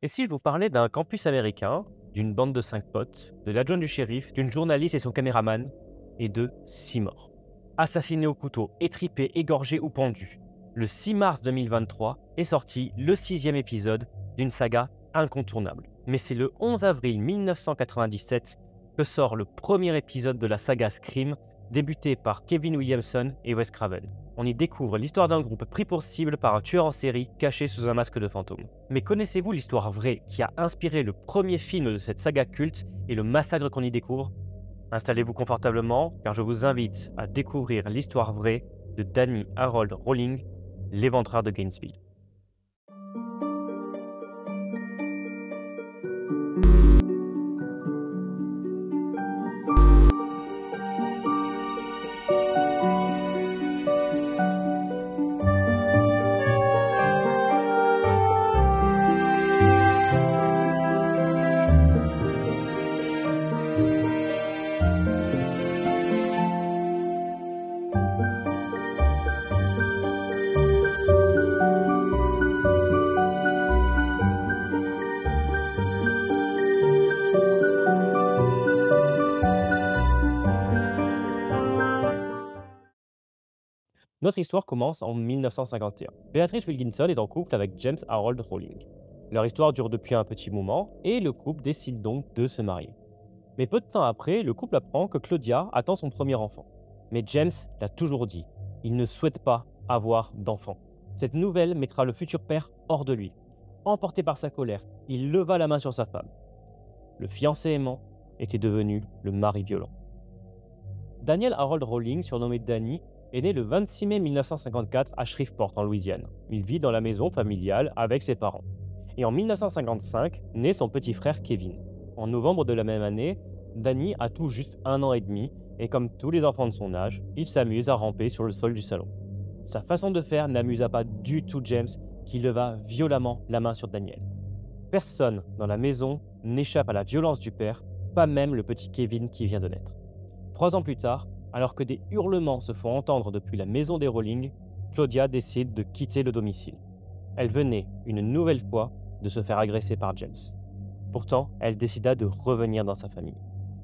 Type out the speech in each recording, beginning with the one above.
Et si je vous parlais d'un campus américain, d'une bande de 5 potes, de l'adjoint du shérif, d'une journaliste et son caméraman, et de 6 morts. Assassinés au couteau, étripés, égorgés ou pendus. Le 6 mars 2023 est sorti le sixième épisode d'une saga incontournable. Mais c'est le 11 avril 1997 que sort le premier épisode de la saga Scream, débuté par Kevin Williamson et Wes Craven. On y découvre l'histoire d'un groupe pris pour cible par un tueur en série caché sous un masque de fantôme. Mais connaissez-vous l'histoire vraie qui a inspiré le premier film de cette saga culte et le massacre qu'on y découvre? Installez-vous confortablement car je vous invite à découvrir l'histoire vraie de Danny Harold Rowling, l'éventreur de Gainesville. Notre histoire commence en 1951. Beatrice Wilkinson est en couple avec James Harold Rowling. Leur histoire dure depuis un petit moment et le couple décide donc de se marier. Mais peu de temps après, le couple apprend que Claudia attend son premier enfant. Mais James l'a toujours dit, il ne souhaite pas avoir d'enfant. Cette nouvelle mettra le futur père hors de lui. Emporté par sa colère, il leva la main sur sa femme. Le fiancé aimant était devenu le mari violent. Daniel Harold Rowling, surnommé Danny, est né le 26 mai 1954 à Shreveport, en Louisiane. Il vit dans la maison familiale avec ses parents. Et en 1955, naît son petit frère Kevin. En novembre de la même année, Danny a tout juste 1 an et demi, et comme tous les enfants de son âge, il s'amuse à ramper sur le sol du salon. Sa façon de faire n'amusa pas du tout James, qui leva violemment la main sur Daniel. Personne dans la maison n'échappe à la violence du père, pas même le petit Kevin qui vient de naître. 3 ans plus tard, alors que des hurlements se font entendre depuis la maison des Rowling, Claudia décide de quitter le domicile. Elle venait, une nouvelle fois, de se faire agresser par James. Pourtant, elle décida de revenir dans sa famille.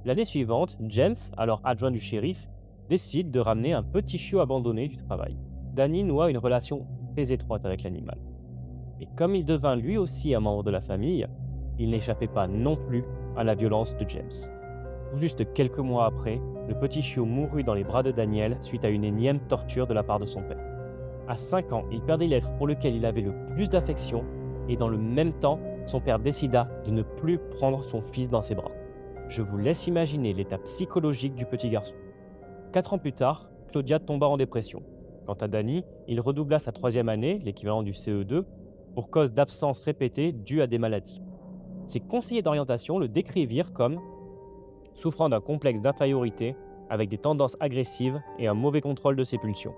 L'année suivante, James, alors adjoint du shérif, décide de ramener un petit chiot abandonné du travail. Danny noua une relation très étroite avec l'animal. Mais comme il devint lui aussi un membre de la famille, il n'échappait pas non plus à la violence de James. Tout juste quelques mois après, le petit chiot mourut dans les bras de Daniel suite à une énième torture de la part de son père. À 5 ans, il perdit l'être pour lequel il avait le plus d'affection, et dans le même temps, son père décida de ne plus prendre son fils dans ses bras. Je vous laisse imaginer l'état psychologique du petit garçon. 4 ans plus tard, Claudia tomba en dépression. Quant à Danny, il redoubla sa 3e année, l'équivalent du CE2, pour cause d'absence répétée due à des maladies. Ses conseillers d'orientation le décrivirent comme souffrant d'un complexe d'infériorité avec des tendances agressives et un mauvais contrôle de ses pulsions.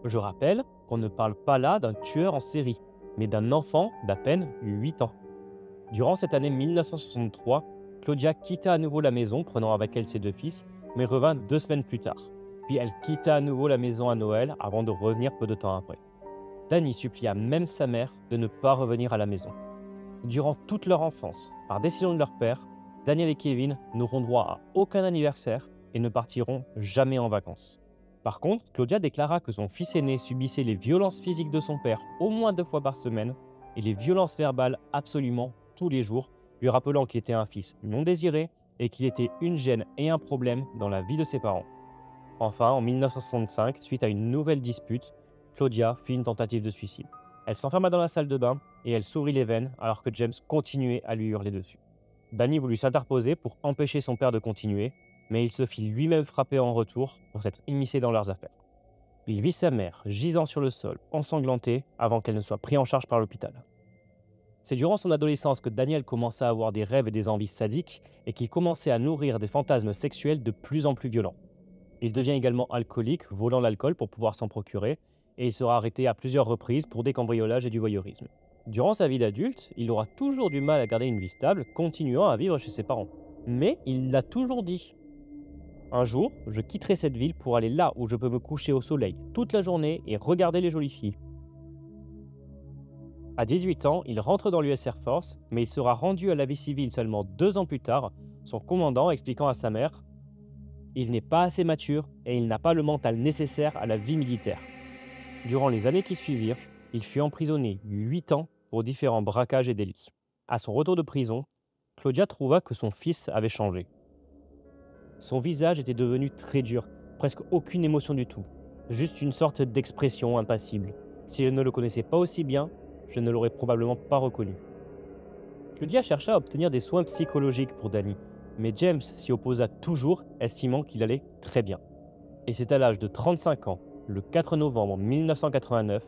Je rappelle qu'on ne parle pas là d'un tueur en série, mais d'un enfant d'à peine 8 ans. Durant cette année 1963, Claudia quitta à nouveau la maison, prenant avec elle ses 2 fils, mais revint 2 semaines plus tard. Puis elle quitta à nouveau la maison à Noël avant de revenir peu de temps après. Danny supplia même sa mère de ne pas revenir à la maison. Durant toute leur enfance, par décision de leur père, Daniel et Kevin n'auront droit à aucun anniversaire et ne partiront jamais en vacances. Par contre, Claudia déclara que son fils aîné subissait les violences physiques de son père au moins 2 fois par semaine et les violences verbales absolument tous les jours, lui rappelant qu'il était un fils non désiré et qu'il était une gêne et un problème dans la vie de ses parents. Enfin, en 1965, suite à une nouvelle dispute, Claudia fit une tentative de suicide. Elle s'enferma dans la salle de bain et elle s'ouvrit les veines alors que James continuait à lui hurler dessus. Danny voulut s'interposer pour empêcher son père de continuer, mais il se fit lui-même frapper en retour pour s'être immiscé dans leurs affaires. Il vit sa mère gisant sur le sol, ensanglantée, avant qu'elle ne soit prise en charge par l'hôpital. C'est durant son adolescence que Daniel commença à avoir des rêves et des envies sadiques et qu'il commençait à nourrir des fantasmes sexuels de plus en plus violents. Il devient également alcoolique, volant l'alcool pour pouvoir s'en procurer, et il sera arrêté à plusieurs reprises pour des cambriolages et du voyeurisme. Durant sa vie d'adulte, il aura toujours du mal à garder une vie stable, continuant à vivre chez ses parents. Mais il l'a toujours dit. Un jour, je quitterai cette ville pour aller là où je peux me coucher au soleil toute la journée et regarder les jolies filles. À 18 ans, il rentre dans l'US Air Force, mais il sera rendu à la vie civile seulement 2 ans plus tard, son commandant expliquant à sa mère: il n'est pas assez mature et il n'a pas le mental nécessaire à la vie militaire. Durant les années qui suivirent, il fut emprisonné 8 ans pour différents braquages et délits. À son retour de prison, Claudia trouva que son fils avait changé. Son visage était devenu très dur, presque aucune émotion du tout, juste une sorte d'expression impassible. Si je ne le connaissais pas aussi bien, je ne l'aurais probablement pas reconnu. Claudia chercha à obtenir des soins psychologiques pour Danny, mais James s'y opposa toujours, estimant qu'il allait très bien. Et c'est à l'âge de 35 ans, le 4 novembre 1989,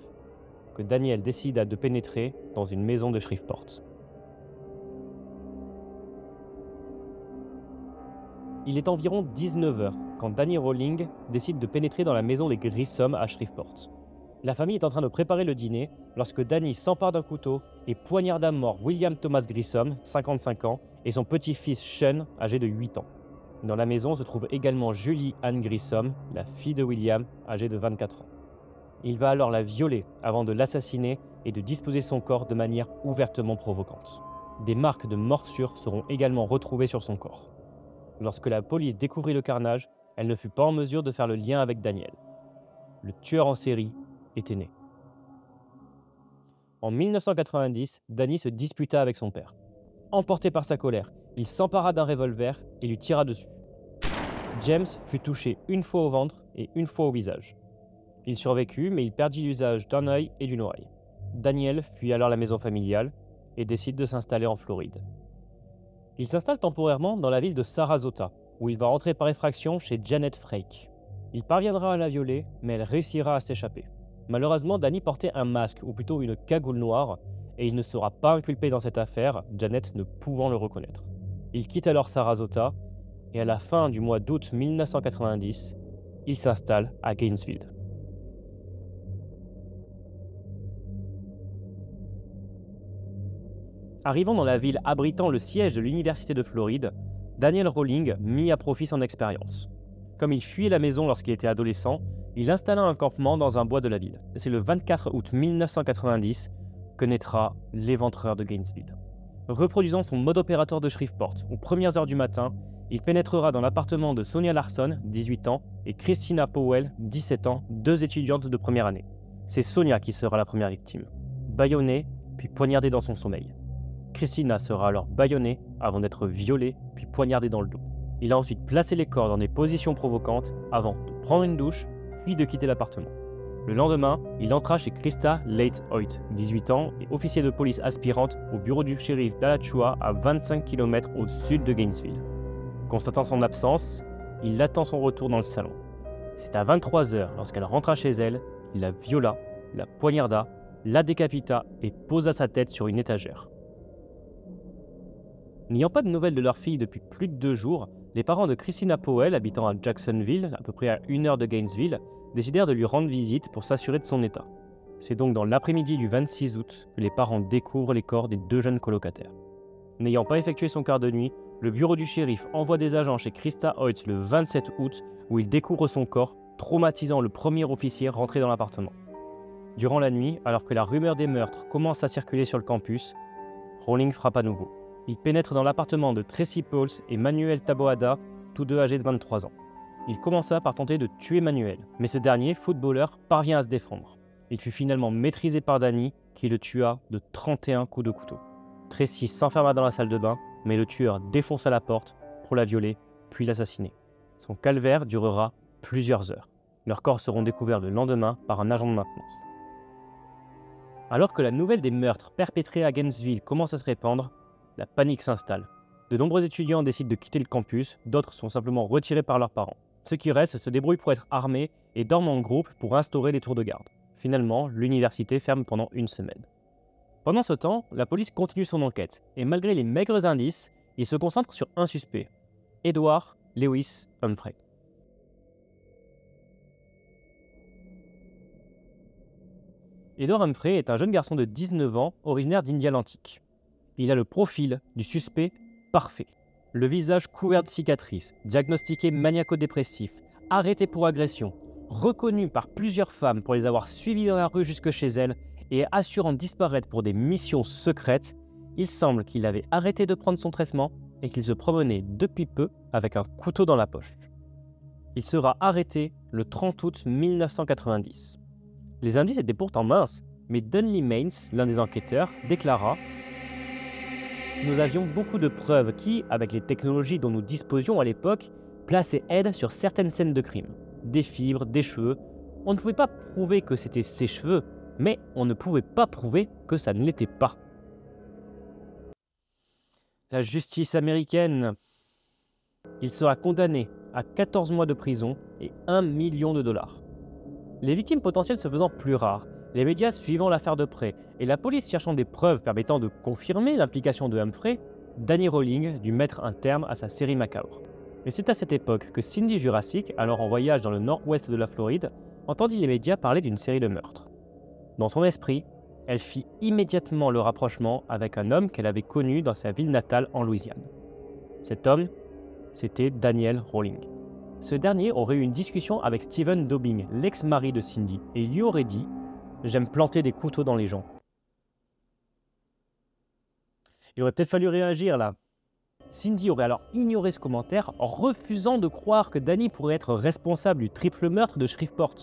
que Daniel décida de pénétrer dans une maison de Shreveport. Il est environ 19 heures quand Danny Rowling décide de pénétrer dans la maison des Grissom à Shreveport. La famille est en train de préparer le dîner lorsque Danny s'empare d'un couteau et poignarde à mort William Thomas Grissom, 55 ans, et son petit-fils Sean, âgé de 8 ans. Dans la maison se trouve également Julie Ann Grissom, la fille de William, âgée de 24 ans. Il va alors la violer avant de l'assassiner et de disposer son corps de manière ouvertement provocante. Des marques de morsure seront également retrouvées sur son corps. Lorsque la police découvrit le carnage, elle ne fut pas en mesure de faire le lien avec Daniel. Le tueur en série était né. En 1990, Danny se disputa avec son père. Emporté par sa colère, il s'empara d'un revolver et lui tira dessus. James fut touché une fois au ventre et une fois au visage. Il survécut, mais il perdit l'usage d'un œil et d'une oreille. Daniel fuit alors la maison familiale et décide de s'installer en Floride. Il s'installe temporairement dans la ville de Sarasota, où il va rentrer par effraction chez Janet Frake. Il parviendra à la violer, mais elle réussira à s'échapper. Malheureusement, Danny portait un masque, ou plutôt une cagoule noire, et il ne sera pas inculpé dans cette affaire, Janet ne pouvant le reconnaître. Il quitte alors Sarasota, et à la fin du mois d'août 1990, il s'installe à Gainesville. Arrivant dans la ville abritant le siège de l'Université de Floride, Daniel Rowling mit à profit son expérience. Comme il fuyait la maison lorsqu'il était adolescent, il installa un campement dans un bois de la ville. C'est le 24 août 1990 que naîtra l'éventreur de Gainesville. Reproduisant son mode opératoire de Shreveport, aux premières heures du matin, il pénétrera dans l'appartement de Sonia Larson, 18 ans, et Christina Powell, 17 ans, 2 étudiantes de première année. C'est Sonia qui sera la première victime. Bâillonnée, puis poignardée dans son sommeil. Christina sera alors bâillonnée avant d'être violée, puis poignardée dans le dos. Il a ensuite placé les corps dans des positions provocantes avant de prendre une douche, puis de quitter l'appartement. Le lendemain, il entra chez Krista Late Hoyt, 18 ans, et officier de police aspirante au bureau du shérif d'Alachua à 25 km au sud de Gainesville. Constatant son absence, il attend son retour dans le salon. C'est à 23 h, lorsqu'elle rentra chez elle, qu'il la viola, la poignarda, la décapita et posa sa tête sur une étagère. N'ayant pas de nouvelles de leur fille depuis plus de 2 jours, les parents de Christina Powell, habitant à Jacksonville, à peu près à 1 heure de Gainesville, décidèrent de lui rendre visite pour s'assurer de son état. C'est donc dans l'après-midi du 26 août que les parents découvrent les corps des 2 jeunes colocataires. N'ayant pas effectué son quart de nuit, le bureau du shérif envoie des agents chez Krista Hoyt le 27 août où il découvre son corps, traumatisant le premier officier rentré dans l'appartement. Durant la nuit, alors que la rumeur des meurtres commence à circuler sur le campus, Rowling frappe à nouveau. Il pénètre dans l'appartement de Tracy Pauls et Manuel Taboada, tous deux âgés de 23 ans. Il commença par tenter de tuer Manuel, mais ce dernier, footballeur, parvient à se défendre. Il fut finalement maîtrisé par Danny, qui le tua de 31 coups de couteau. Tracy s'enferma dans la salle de bain, mais le tueur défonça la porte pour la violer, puis l'assassiner. Son calvaire durera plusieurs heures. Leurs corps seront découverts le lendemain par un agent de maintenance. Alors que la nouvelle des meurtres perpétrés à Gainesville commence à se répandre, la panique s'installe. De nombreux étudiants décident de quitter le campus, d'autres sont simplement retirés par leurs parents. Ceux qui restent se débrouillent pour être armés et dorment en groupe pour instaurer des tours de garde. Finalement, l'université ferme pendant 1 semaine. Pendant ce temps, la police continue son enquête, et malgré les maigres indices, il se concentre sur un suspect, Edward Lewis Humphrey. Edward Humphrey est un jeune garçon de 19 ans, originaire d'Indialantic. Il a le profil du suspect parfait. Le visage couvert de cicatrices, diagnostiqué maniaco-dépressif, arrêté pour agression, reconnu par plusieurs femmes pour les avoir suivis dans la rue jusque chez elles et assurant disparaître pour des missions secrètes, il semble qu'il avait arrêté de prendre son traitement et qu'il se promenait depuis peu avec un couteau dans la poche. Il sera arrêté le 30 août 1990. Les indices étaient pourtant minces, mais Dunley Mains, l'un des enquêteurs, déclara « Nous avions beaucoup de preuves qui, avec les technologies dont nous disposions à l'époque, plaçaient Ed sur certaines scènes de crime. Des fibres, des cheveux. On ne pouvait pas prouver que c'était ses cheveux, mais on ne pouvait pas prouver que ça ne l'était pas. » La justice américaine. Il sera condamné à 14 mois de prison et 1 million de dollars. Les victimes potentielles se faisant plus rares, les médias suivant l'affaire de près et la police cherchant des preuves permettant de confirmer l'implication de Humphrey, Danny Rowling dut mettre un terme à sa série macabre. Mais c'est à cette époque que Cindy Jurassic, alors en voyage dans le nord-ouest de la Floride, entendit les médias parler d'une série de meurtres. Dans son esprit, elle fit immédiatement le rapprochement avec un homme qu'elle avait connu dans sa ville natale en Louisiane. Cet homme, c'était Daniel Rowling. Ce dernier aurait eu une discussion avec Stephen Dobbing, l'ex-mari de Cindy, et il lui aurait dit « J'aime planter des couteaux dans les gens ». Il aurait peut-être fallu réagir là. Cindy aurait alors ignoré ce commentaire en refusant de croire que Danny pourrait être responsable du triple meurtre de Shreveport.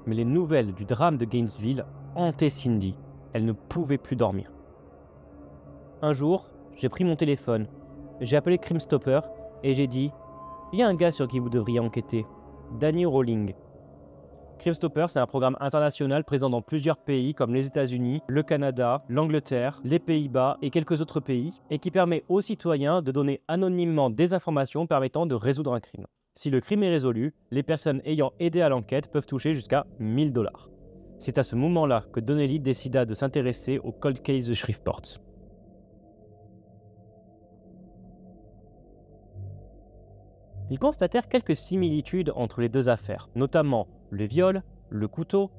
Mais les nouvelles du drame de Gainesville hantaient Cindy. Elle ne pouvait plus dormir. Un jour, j'ai pris mon téléphone, j'ai appelé Crime Stopper et j'ai dit « Il y a un gars sur qui vous devriez enquêter, Danny Rowling ». Crime Stopper, c'est un programme international présent dans plusieurs pays comme les États-Unis, le Canada, l'Angleterre, les Pays-Bas et quelques autres pays, et qui permet aux citoyens de donner anonymement des informations permettant de résoudre un crime. Si le crime est résolu, les personnes ayant aidé à l'enquête peuvent toucher jusqu'à 1 000 $. C'est à ce moment-là que Donnelly décida de s'intéresser au cold case de Shreveport. Ils constatèrent quelques similitudes entre les deux affaires, notamment le viol, le couteau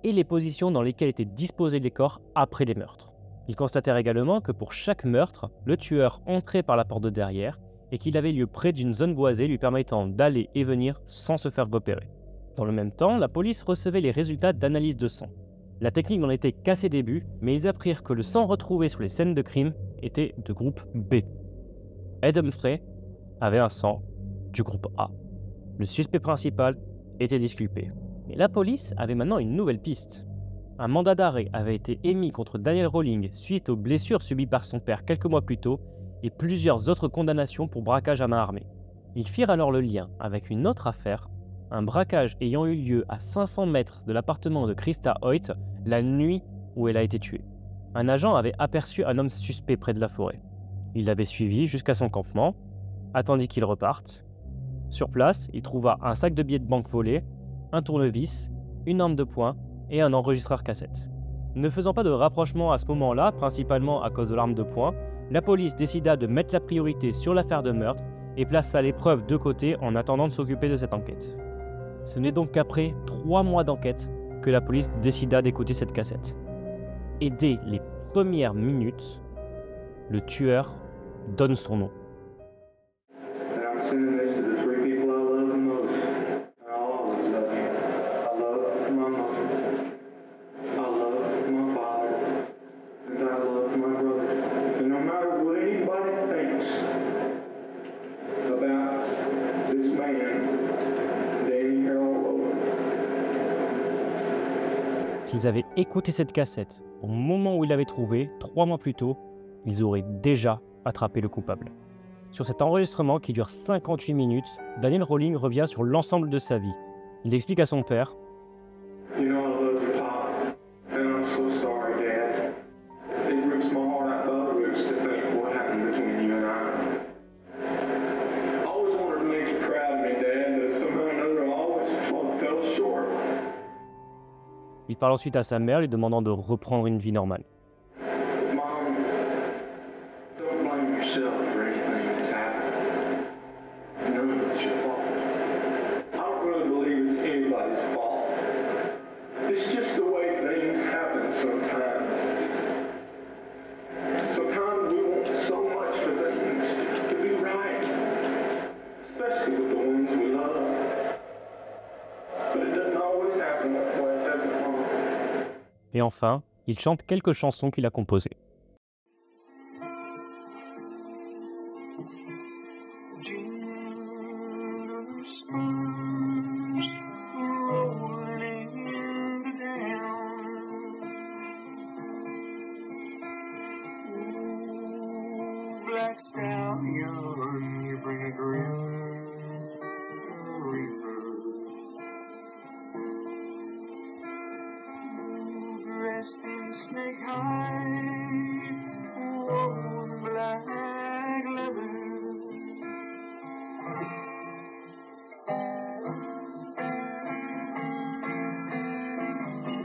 et les positions dans lesquelles étaient disposés les corps après les meurtres. Ils constatèrent également que pour chaque meurtre, le tueur entrait par la porte de derrière et qu'il avait lieu près d'une zone boisée lui permettant d'aller et venir sans se faire repérer. Dans le même temps, la police recevait les résultats d'analyse de sang. La technique n'en était qu'à ses débuts, mais ils apprirent que le sang retrouvé sur les scènes de crime était de groupe B. Ed Humphrey avait un sang du groupe A. Le suspect principal était disculpé. Mais la police avait maintenant une nouvelle piste. Un mandat d'arrêt avait été émis contre Daniel Rowling suite aux blessures subies par son père quelques mois plus tôt et plusieurs autres condamnations pour braquage à main armée. Ils firent alors le lien avec une autre affaire, un braquage ayant eu lieu à 500 mètres de l'appartement de Krista Hoyt la nuit où elle a été tuée. Un agent avait aperçu un homme suspect près de la forêt. Il l'avait suivi jusqu'à son campement, attendit qu'il reparte. Sur place, il trouva un sac de billets de banque volés, un tournevis, une arme de poing et un enregistreur cassette. Ne faisant pas de rapprochement à ce moment-là, principalement à cause de l'arme de poing, la police décida de mettre la priorité sur l'affaire de meurtre et plaça l'épreuve de côté en attendant de s'occuper de cette enquête. Ce n'est donc qu'après 3 mois d'enquête que la police décida d'écouter cette cassette. Et dès les premières minutes, le tueur donne son nom. S'ils avaient écouté cette cassette au moment où ils l'avaient trouvée, 3 mois plus tôt, ils auraient déjà attrapé le coupable. Sur cet enregistrement qui dure 58 minutes, Daniel Rowling revient sur l'ensemble de sa vie. Il explique à son père Il parle ensuite à sa mère, lui demandant de reprendre une vie normale. Et enfin, Il chante quelques chansons qu'il a composées. Black stallion, you bring a grim reaper. Dressed in snake hide, woven black leather.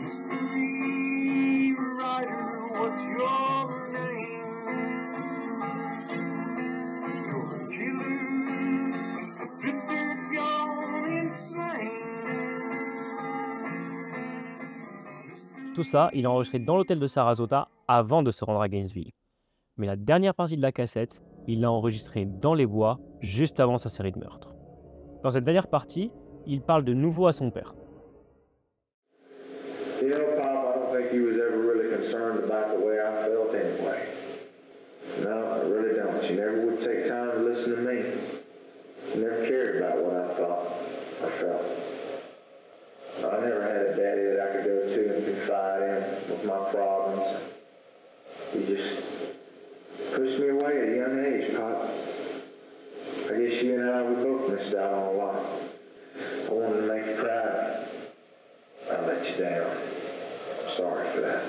Mystery rider, what's your name? You're a killer, a drifter gone insane. Tout ça, il a enregistré dans l'hôtel de Sarasota avant de se rendre à Gainesville. Mais la dernière partie de la cassette, il l'a enregistrée dans les bois, juste avant sa série de meurtres. Dans cette dernière partie, il parle de nouveau à son père. You know, Pop, I don't think you was ever really concerned about the way I felt anyway. No, I really don't. You never would take time to listen to me. You never cared about what I thought or felt. I never had a daddy that I could go to and confide in with my problems. You just pushed me away at a young age, Pop. I guess you and I, we both missed out on a lot. I wanted to make you proud. I let you down. I'm sorry for that.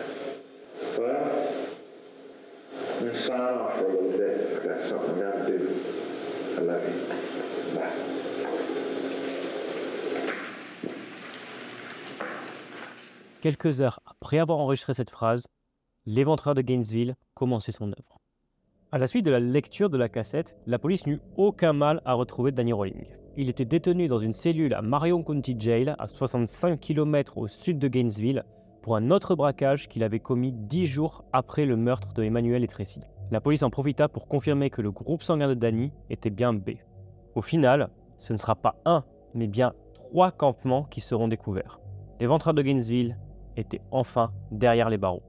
Well, I'm going to sign off for a little bit. I've got something I got to do. I love you. Bye. Quelques heures après avoir enregistré cette phrase, l'éventreur de Gainesville commençait son œuvre. À la suite de la lecture de la cassette, la police n'eut aucun mal à retrouver Danny Rolling. Il était détenu dans une cellule à Marion County Jail, à 65 km au sud de Gainesville, pour un autre braquage qu'il avait commis 10 jours après le meurtre de Emmanuel et Tracy. La police en profita pour confirmer que le groupe sanguin de Danny était bien B. Au final, ce ne sera pas un, mais bien 3 campements qui seront découverts. L'éventreur de Gainesville était enfin derrière les barreaux.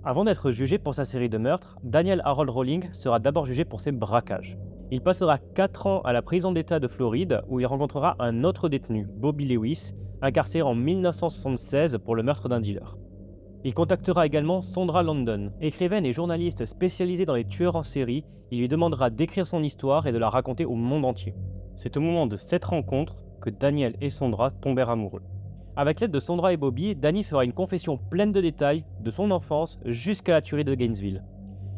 Avant d'être jugé pour sa série de meurtres, Daniel Harold Rolling sera d'abord jugé pour ses braquages. Il passera 4 ans à la prison d'État de Floride où il rencontrera un autre détenu, Bobby Lewis, incarcéré en 1976 pour le meurtre d'un dealer. Il contactera également Sondra London, écrivaine et journaliste spécialisée dans les tueurs en série. Il lui demandera d'écrire son histoire et de la raconter au monde entier. C'est au moment de cette rencontre que Daniel et Sondra tombèrent amoureux. Avec l'aide de Sondra et Bobby, Danny fera une confession pleine de détails de son enfance jusqu'à la tuerie de Gainesville.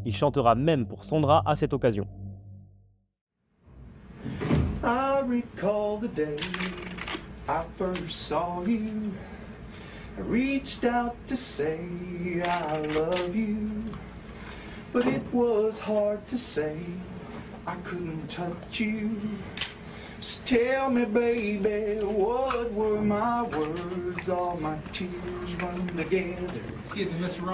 Il chantera même pour Sondra à cette occasion. I recall the day I first saw you. I reached out to say I love you, but it was hard to say. I couldn't touch you. So tell me, baby, what were my words? All my tears run together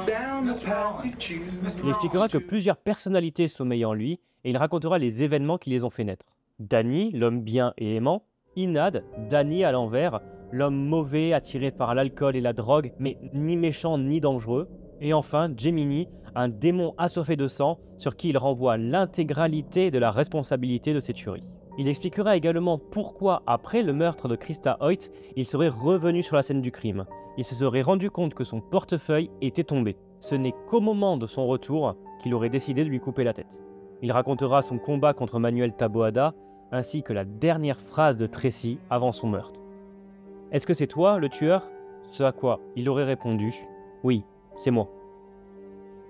down the path you choose. Il expliquera que plusieurs personnalités sommeillent en lui et il racontera les événements qui les ont fait naître. Danny, l'homme bien et aimant. Inad, Danny à l'envers, l'homme mauvais attiré par l'alcool et la drogue, mais ni méchant ni dangereux. Et enfin, Gemini, un démon assoiffé de sang sur qui il renvoie l'intégralité de la responsabilité de ses tueries. Il expliquera également pourquoi, après le meurtre de Krista Hoyt, il serait revenu sur la scène du crime. Il se serait rendu compte que son portefeuille était tombé. Ce n'est qu'au moment de son retour qu'il aurait décidé de lui couper la tête. Il racontera son combat contre Manuel Taboada, ainsi que la dernière phrase de Tracy avant son meurtre. « Est-ce que c'est toi, le tueur ?» Ce à quoi il aurait répondu « Oui, c'est moi ».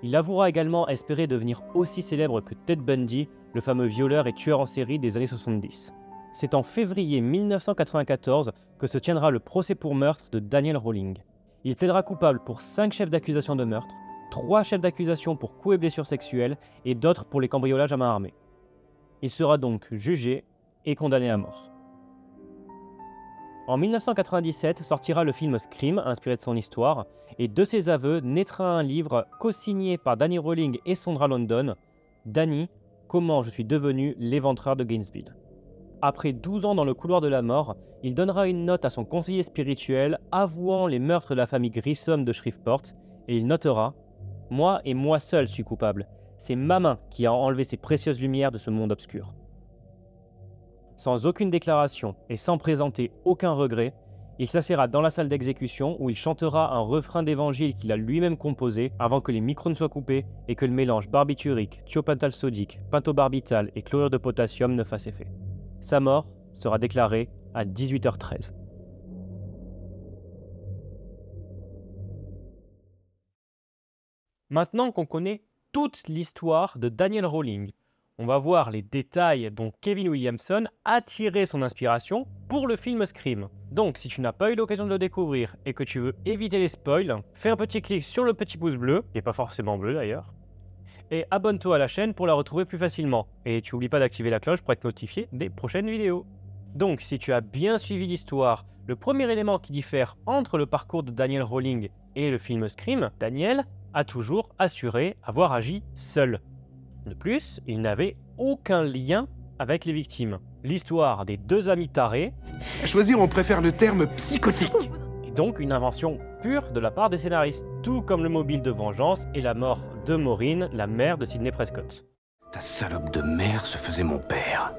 Il avouera également espérer devenir aussi célèbre que Ted Bundy, le fameux violeur et tueur en série des années 70. C'est en février 1994 que se tiendra le procès pour meurtre de Daniel Rolling. Il plaidera coupable pour 5 chefs d'accusation de meurtre, 3 chefs d'accusation pour coups et blessures sexuelles et d'autres pour les cambriolages à main armée. Il sera donc jugé et condamné à mort. En 1997 sortira le film Scream, inspiré de son histoire, et de ses aveux naîtra un livre co-signé par Danny Rolling et Sondra London, Danny, comment je suis devenu l'éventreur de Gainesville. Après 12 ans dans le couloir de la mort, il donnera une note à son conseiller spirituel avouant les meurtres de la famille Grissom de Shreveport et il notera « Moi et moi seul suis coupable. C'est ma main qui a enlevé ces précieuses lumières de ce monde obscur. » Sans aucune déclaration et sans présenter aucun regret, il s'assiera dans la salle d'exécution où il chantera un refrain d'évangile qu'il a lui-même composé avant que les micros ne soient coupés et que le mélange barbiturique, thiopental sodique, pentobarbital et chlorure de potassium ne fasse effet. Sa mort sera déclarée à 18h13. Maintenant qu'on connaît toute l'histoire de Daniel Rowling, on va voir les détails dont Kevin Williamson a tiré son inspiration pour le film Scream. Donc si tu n'as pas eu l'occasion de le découvrir et que tu veux éviter les spoils, fais un petit clic sur le petit pouce bleu, qui n'est pas forcément bleu d'ailleurs, et abonne-toi à la chaîne pour la retrouver plus facilement. Et tu n'oublies pas d'activer la cloche pour être notifié des prochaines vidéos. Donc si tu as bien suivi l'histoire, le premier élément qui diffère entre le parcours de Daniel Rowling et le film Scream, Daniel a toujours assuré avoir agi seul. De plus, il n'avait aucun lien avec les victimes. L'histoire des deux amis tarés À choisir, on préfère le terme psychotique. est donc une invention pure de la part des scénaristes, tout comme le mobile de vengeance et la mort de Maureen, la mère de Sidney Prescott. Ta salope de mère se faisait mon père.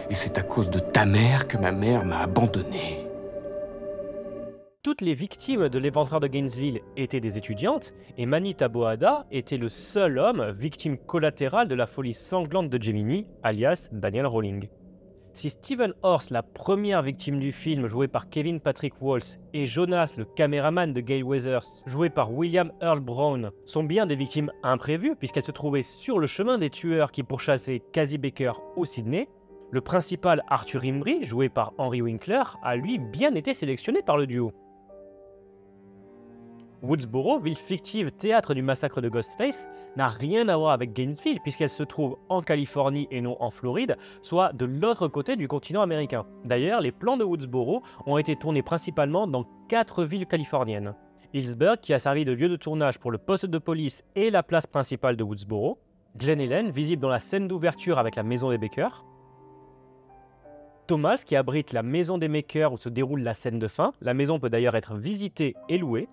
Et c'est à cause de ta mère que ma mère m'a abandonné. Toutes les victimes de l'éventreur de Gainesville étaient des étudiantes, et Mani Taboada était le seul homme victime collatérale de la folie sanglante de Gemini, alias Daniel Rowling. Si Stephen Horst, la première victime du film, jouée par Kevin Patrick Walsh, et Jonas, le caméraman de Gale Weathers, joué par William Earl Brown, sont bien des victimes imprévues puisqu'elles se trouvaient sur le chemin des tueurs qui pourchassaient Casey Baker ou Sydney, le principal Arthur Imbrie, joué par Henry Winkler, a lui bien été sélectionné par le duo. Woodsboro, ville fictive théâtre du massacre de Ghostface, n'a rien à voir avec Gainesville puisqu'elle se trouve en Californie et non en Floride, soit de l'autre côté du continent américain. D'ailleurs, les plans de Woodsboro ont été tournés principalement dans 4 villes californiennes. Hillsburg, qui a servi de lieu de tournage pour le poste de police et la place principale de Woodsboro, Glen Ellen, visible dans la scène d'ouverture avec la maison des Baker, Thomas, qui abrite la maison des Makers où se déroule la scène de fin, la maison peut d'ailleurs être visitée et louée,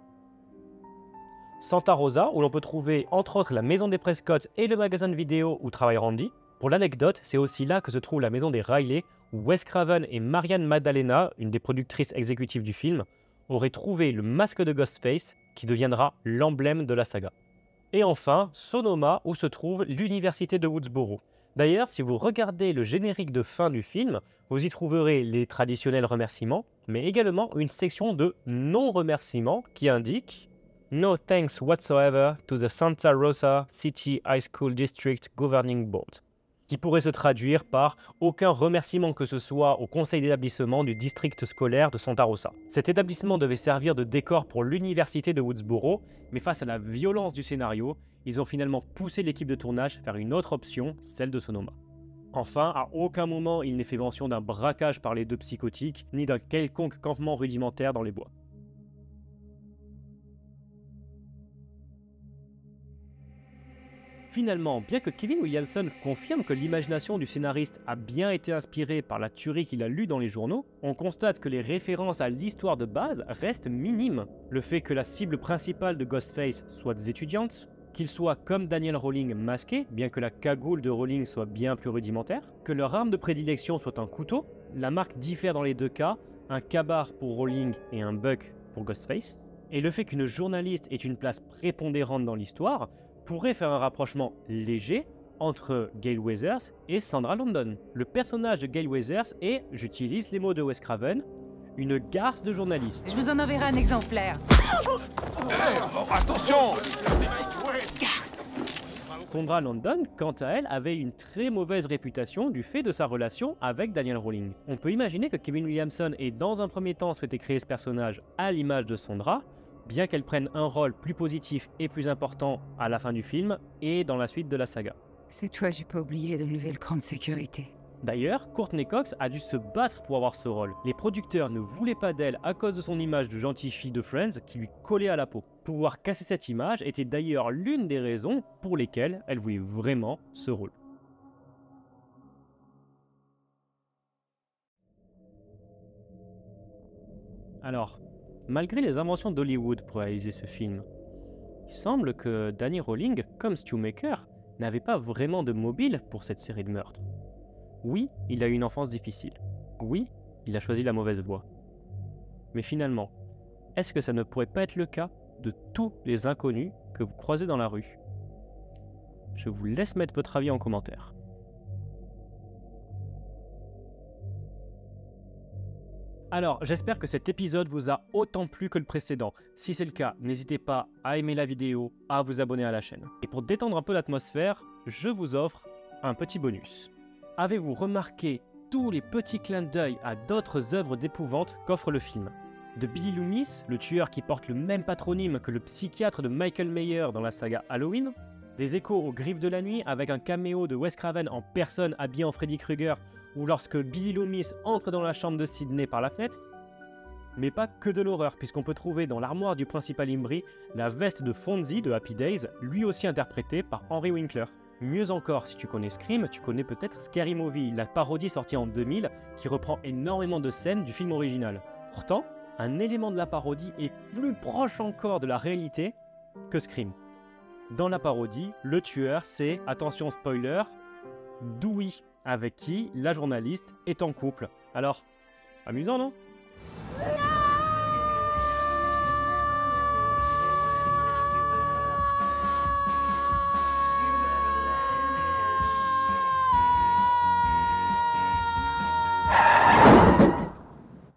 Santa Rosa, où l'on peut trouver entre autres la maison des Prescott et le magasin de vidéo où travaille Randy. Pour l'anecdote, c'est aussi là que se trouve la maison des Riley, où Wes Craven et Marianne Maddalena, une des productrices exécutives du film, auraient trouvé le masque de Ghostface qui deviendra l'emblème de la saga. Et enfin, Sonoma, où se trouve l'université de Woodsboro. D'ailleurs, si vous regardez le générique de fin du film, vous y trouverez les traditionnels remerciements, mais également une section de non-remerciements qui indique No thanks whatsoever to the Santa Rosa City High School District Governing Board, qui pourrait se traduire par aucun remerciement que ce soit au conseil d'établissement du district scolaire de Santa Rosa. Cet établissement devait servir de décor pour l'université de Woodsboro, mais face à la violence du scénario, ils ont finalement poussé l'équipe de tournage vers une autre option, celle de Sonoma. Enfin, à aucun moment il n'est fait mention d'un braquage par les deux psychotiques, ni d'un quelconque campement rudimentaire dans les bois. Finalement, bien que Kevin Williamson confirme que l'imagination du scénariste a bien été inspirée par la tuerie qu'il a lue dans les journaux, on constate que les références à l'histoire de base restent minimes. Le fait que la cible principale de Ghostface soit des étudiantes, qu'il soit comme Daniel Rowling masqué, bien que la cagoule de Rowling soit bien plus rudimentaire, que leur arme de prédilection soit un couteau, la marque diffère dans les deux cas, un cabar pour Rowling et un buck pour Ghostface, et le fait qu'une journaliste ait une place prépondérante dans l'histoire, pourrait faire un rapprochement léger entre Gale Weathers et Sandra London. Le personnage de Gale Weathers est, j'utilise les mots de Wes Craven, une garce de journaliste. Je vous en enverrai un exemplaire. Attention! Sandra London, quant à elle, avait une très mauvaise réputation du fait de sa relation avec Daniel Rowling. On peut imaginer que Kevin Williamson ait dans un premier temps souhaité créer ce personnage à l'image de Sandra, bien qu'elle prenne un rôle plus positif et plus important à la fin du film et dans la suite de la saga. Cette fois, j'ai pas oublié de lever le cran de sécurité. D'ailleurs, Courtney Cox a dû se battre pour avoir ce rôle. Les producteurs ne voulaient pas d'elle à cause de son image de gentille fille de Friends qui lui collait à la peau. Pouvoir casser cette image était d'ailleurs l'une des raisons pour lesquelles elle voulait vraiment ce rôle. Alors, malgré les inventions d'Hollywood pour réaliser ce film, il semble que Danny Rowling, comme Stu Maker, n'avait pas vraiment de mobile pour cette série de meurtres. Oui, il a eu une enfance difficile. Oui, il a choisi la mauvaise voie. Mais finalement, est-ce que ça ne pourrait pas être le cas de tous les inconnus que vous croisez dans la rue? Je vous laisse mettre votre avis en commentaire. Alors, j'espère que cet épisode vous a autant plu que le précédent. Si c'est le cas, n'hésitez pas à aimer la vidéo, à vous abonner à la chaîne. Et pour détendre un peu l'atmosphère, je vous offre un petit bonus. Avez-vous remarqué tous les petits clins d'œil à d'autres œuvres d'épouvante qu'offre le film? De Billy Loomis, le tueur qui porte le même patronyme que le psychiatre de Michael Myers dans la saga Halloween, des échos aux Griffes de la Nuit avec un caméo de Wes Craven en personne habillé en Freddy Krueger, ou lorsque Billy Loomis entre dans la chambre de Sidney par la fenêtre. Mais pas que de l'horreur, puisqu'on peut trouver dans l'armoire du principal Imbri la veste de Fonzie de Happy Days, lui aussi interprétée par Henry Winkler. Mieux encore, si tu connais Scream, tu connais peut-être Scary Movie, la parodie sortie en 2000, qui reprend énormément de scènes du film original. Pourtant, un élément de la parodie est plus proche encore de la réalité que Scream. Dans la parodie, le tueur, c'est, attention spoiler, Dewey, avec qui la journaliste est en couple. Alors, amusant non ?